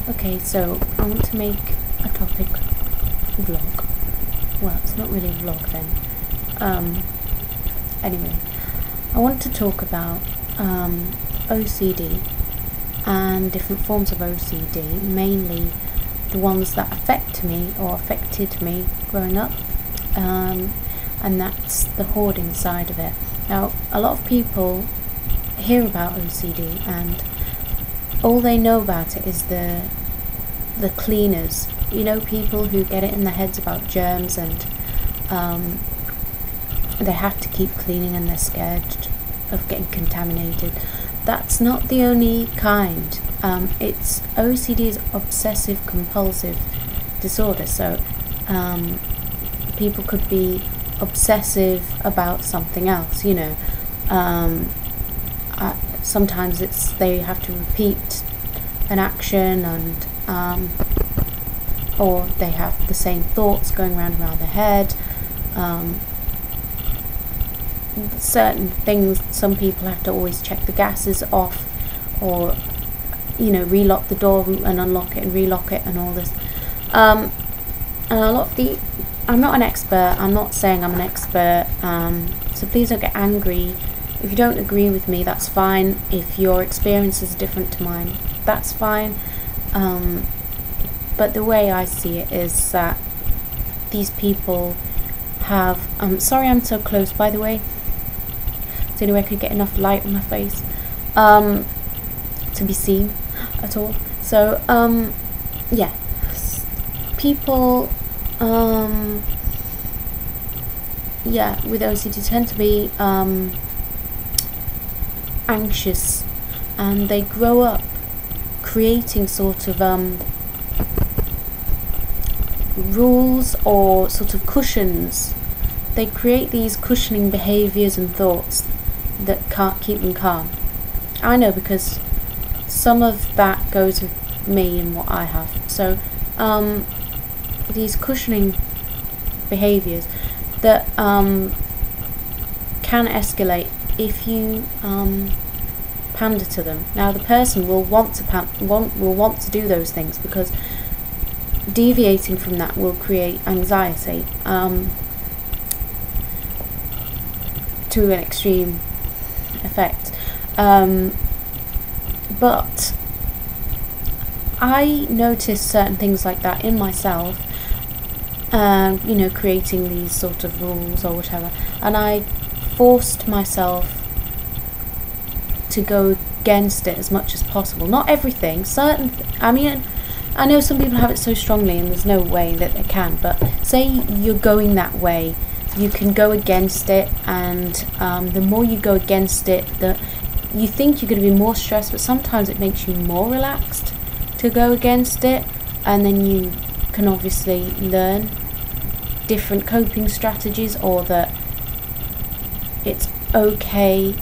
Okay, so I want to make a topic vlog. Well, it's not really a vlog then. Anyway, I want to talk about OCD and different forms of OCD, mainly the ones that affect me or affected me growing up, and that's the hoarding side of it. Now, a lot of people hear about OCD and all they know about it is the cleaners. You know, people who get it in their heads about germs and they have to keep cleaning and they're scared of getting contaminated. That's not the only kind. It's OCD is obsessive compulsive disorder. So people could be obsessive about something else. You know, sometimes it's they have to repeat an action and or they have the same thoughts going around their head. Certain things, some people have to always check the gases off, or you know, relock the door and unlock it and relock it and all this. And a lot of I'm not an expert, I'm not saying I'm an expert, so please don't get angry. If you don't agree with me, that's fine. If your experience is different to mine, that's fine. But the way I see it is that these people have... sorry I'm so close, by the way. It's the only way I could get enough light on my face to be seen at all. So, yeah. People, yeah, with OCD tend to be anxious, and they grow up creating sort of rules or sort of cushions. They create these cushioning behaviours and thoughts that can't keep them calm. I know, because some of that goes with me and what I have. So these cushioning behaviours that can escalate if you pander to them. Now, the person will want to do those things, because deviating from that will create anxiety to an extreme effect. But I noticed certain things like that in myself, you know, creating these sort of rules or whatever, and I forced myself to go against it as much as possible. Not everything, I mean, I know some people have it so strongly and there's no way that they can, but say you're going that way, you can go against it, and the more you go against it, you think you're going to be more stressed, but sometimes it makes you more relaxed to go against it, and then you can obviously learn different coping strategies, or that it's okay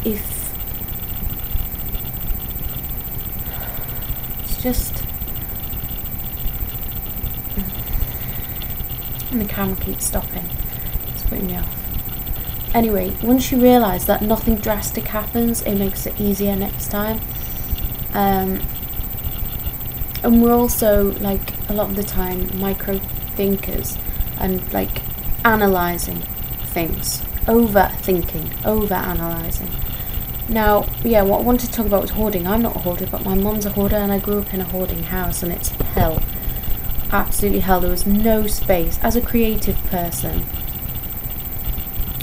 if it's just... and the camera keeps stopping. It's putting me off. Anyway, once you realise that nothing drastic happens, it makes it easier next time. And we're also, like, a lot of the time micro thinkers and like analysing things, overthinking, over analysing. Now, yeah, what I wanted to talk about was hoarding. I'm not a hoarder, but my mum's a hoarder, and I grew up in a hoarding house, and it's hell. Absolutely hell. There was no space. As a creative person,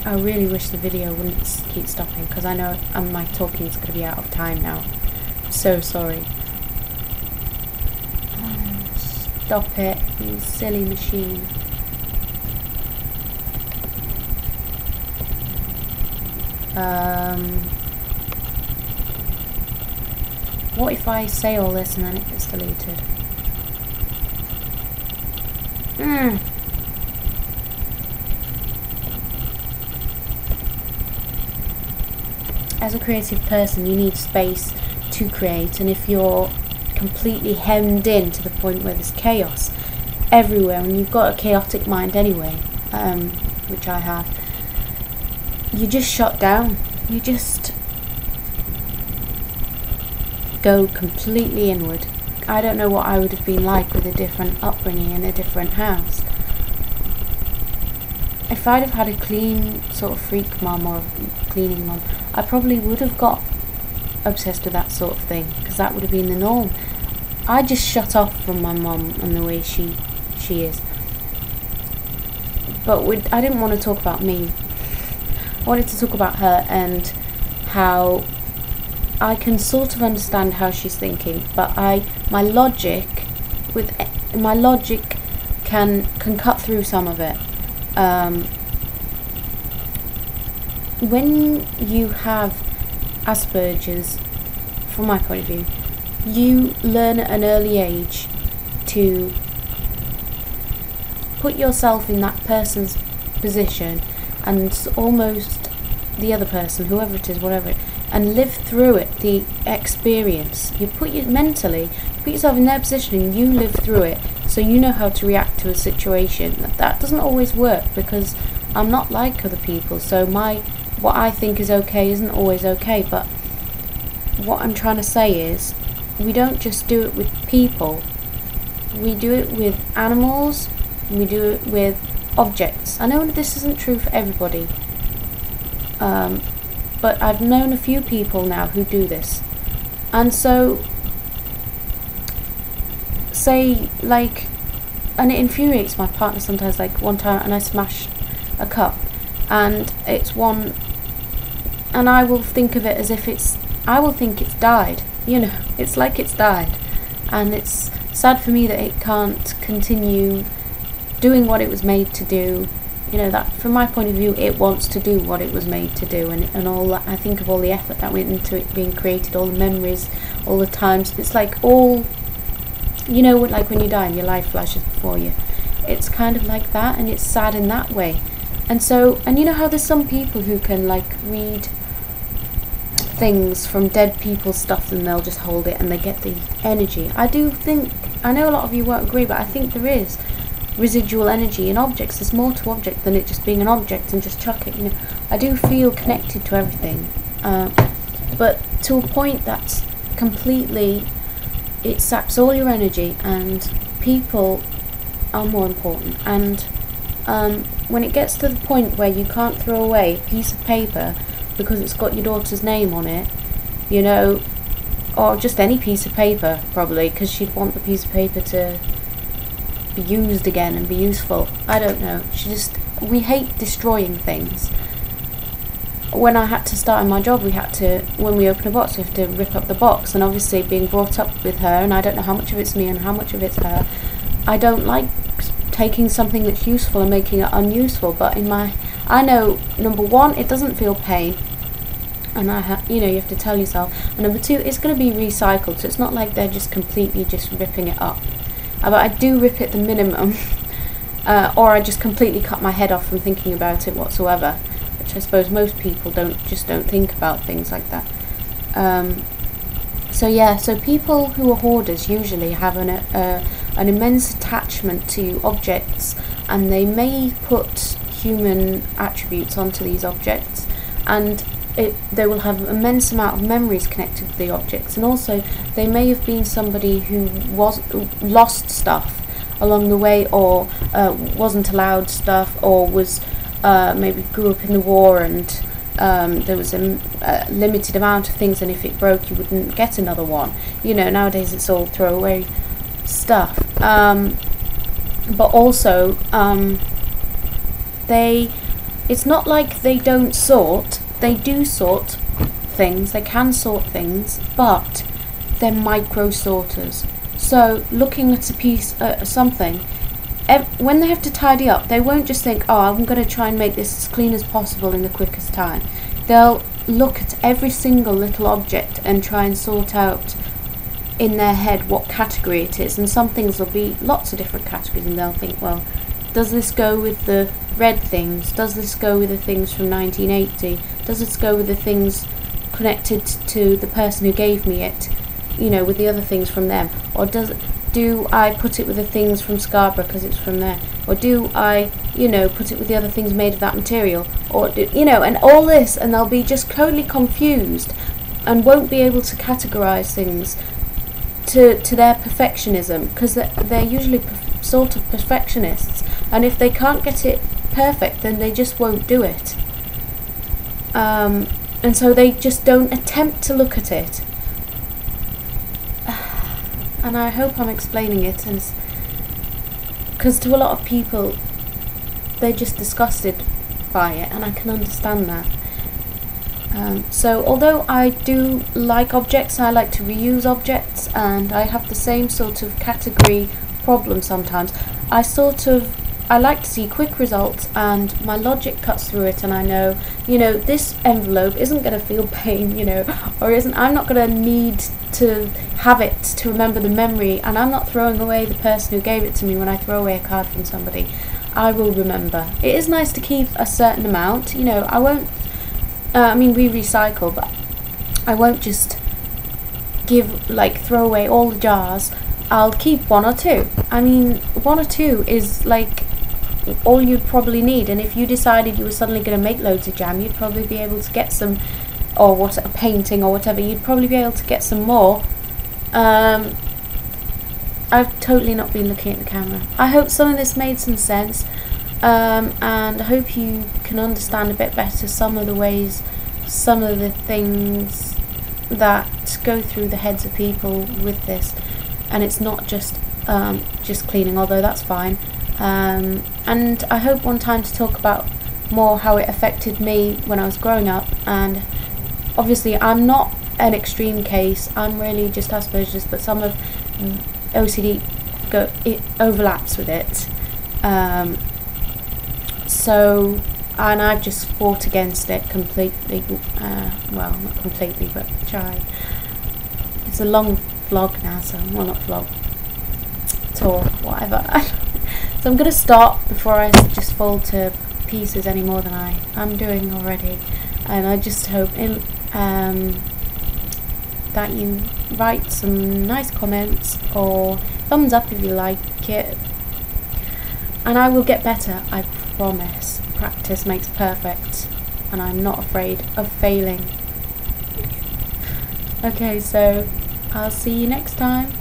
I really wish the video wouldn't keep stopping, because I know my talking is going to be out of time now. I'm so sorry. Stop it, you silly machine. What if I say all this and then it gets deleted? As a creative person, you need space to create, and if you're completely hemmed in to the point where there's chaos everywhere, and you've got a chaotic mind anyway, which I have, you just shut down. You just go completely inward, I don't know what I would have been like with a different upbringing in a different house. If I'd have had a clean sort of freak mum or cleaning mum, I probably would have got obsessed with that sort of thing, because that would have been the norm. I just shut off from my mum and the way she is. But I didn't want to talk about me. I wanted to talk about her and how I can sort of understand how she's thinking, but my logic can cut through some of it. When you have Asperger's, from my point of view, you learn at an early age to put yourself in that person's position and almost the other person, whoever it is, whatever, and live through it, the experience. You put yourself in their position and you live through it, so you know how to react to a situation. That doesn't always work, because I'm not like other people, so what I think is okay isn't always okay. But what I'm trying to say is, we don't just do it with people, we do it with animals, we do it with objects. I know this isn't true for everybody, but I've known a few people now who do this. And so, say, like, and it infuriates my partner sometimes, like one time, and I smashed a cup, and it's one, and I will think of it as if I will think it's died, it's like it's died, and it's sad for me that it can't continue doing what it was made to do. That from my point of view, it wants to do what it was made to do, and all that. I think of all the effort that went into it being created, all the memories, all the times. It's like all, like when you die and your life flashes before you. It's kind of like that, and it's sad in that way. And so, and you know how there's some people who can like read things from dead people's stuff and they'll just hold it and they get the energy. I know a lot of you won't agree, but I think there is residual energy in objects. There's more to object than it just being an object and just chuck it. I do feel connected to everything, but to a point that's completely, it saps all your energy, and people are more important. And when it gets to the point where you can't throw away a piece of paper because it's got your daughter's name on it, or just any piece of paper, probably, because she'd want the piece of paper to be used again and be useful. I don't know. We hate destroying things. When I had to start in my job, when we open a box, we have to rip up the box, and obviously being brought up with her, and I don't know how much of it's me and how much of it's her, I don't like taking something that's useful and making it unuseful. But I know, number one, it doesn't feel pain, and you have to tell yourself, and number two, it's going to be recycled, so it's not like they're just completely just ripping it up. But I do rip it the minimum, or I just completely cut my head off from thinking about it whatsoever, which I suppose most people don't think about things like that. So people who are hoarders usually have an immense attachment to objects, and they may put human attributes onto these objects, and they will have an immense amount of memories connected to the objects. And also they may have been somebody who lost stuff along the way, or wasn't allowed stuff, or was maybe grew up in the war, and there was a limited amount of things, and if it broke you wouldn't get another one. Nowadays it's all throwaway stuff. But also it's not like they don't sort. They do sort things, they can sort things, but they're micro sorters. So looking at a piece, something, when they have to tidy up, they won't just think, I'm going to try and make this as clean as possible in the quickest time. They'll look at every single little object and try and sort out in their head what category it is. And some things will be lots of different categories, and they'll think, well, does this go with the red things? Does this go with the things from 1980? Does this go with the things connected to the person who gave me it, with the other things from them? Or do I put it with the things from Scarborough because it's from there? Or do I, put it with the other things made of that material? Or, and all this, and they'll be just totally confused and won't be able to categorise things to their perfectionism, because they're usually sort of perfectionists, and if they can't get it perfect, then they just won't do it. And so they just don't attempt to look at it. And I hope I'm explaining it, and because to a lot of people, they're just disgusted by it, and I can understand that. So although I do like objects, I like to reuse objects, and I have the same sort of category problem sometimes. I like to see quick results, and my logic cuts through it, and I know, this envelope isn't going to feel pain, I'm not going to need to have it to remember the memory, and I'm not throwing away the person who gave it to me when I throw away a card from somebody. I will remember. It is nice to keep a certain amount, I won't, we recycle, but I won't just throw away all the jars. I'll keep one or two. One or two is all you'd probably need, and if you decided you were suddenly going to make loads of jam, you'd probably be able to get some, or a painting or whatever, you'd probably be able to get some more. I've totally not been looking at the camera. I hope some of this made some sense, and I hope you can understand a bit better some of the ways, some of the things that go through the heads of people with this. And it's not just cleaning, although that's fine. And I hope one time to talk about more how it affected me when I was growing up. And obviously I'm not an extreme case, I'm really just aspergers, but some of OCD it overlaps with it. And I've just fought against it completely. Well, not completely, but tried. It's a long vlog now, not vlog, tour, whatever. So I'm going to stop before I just fall to pieces any more than I am doing already. And I just hope that you write some nice comments or thumbs up if you like it. And I will get better, I promise. Practice makes perfect, and I'm not afraid of failing. Okay, so I'll see you next time.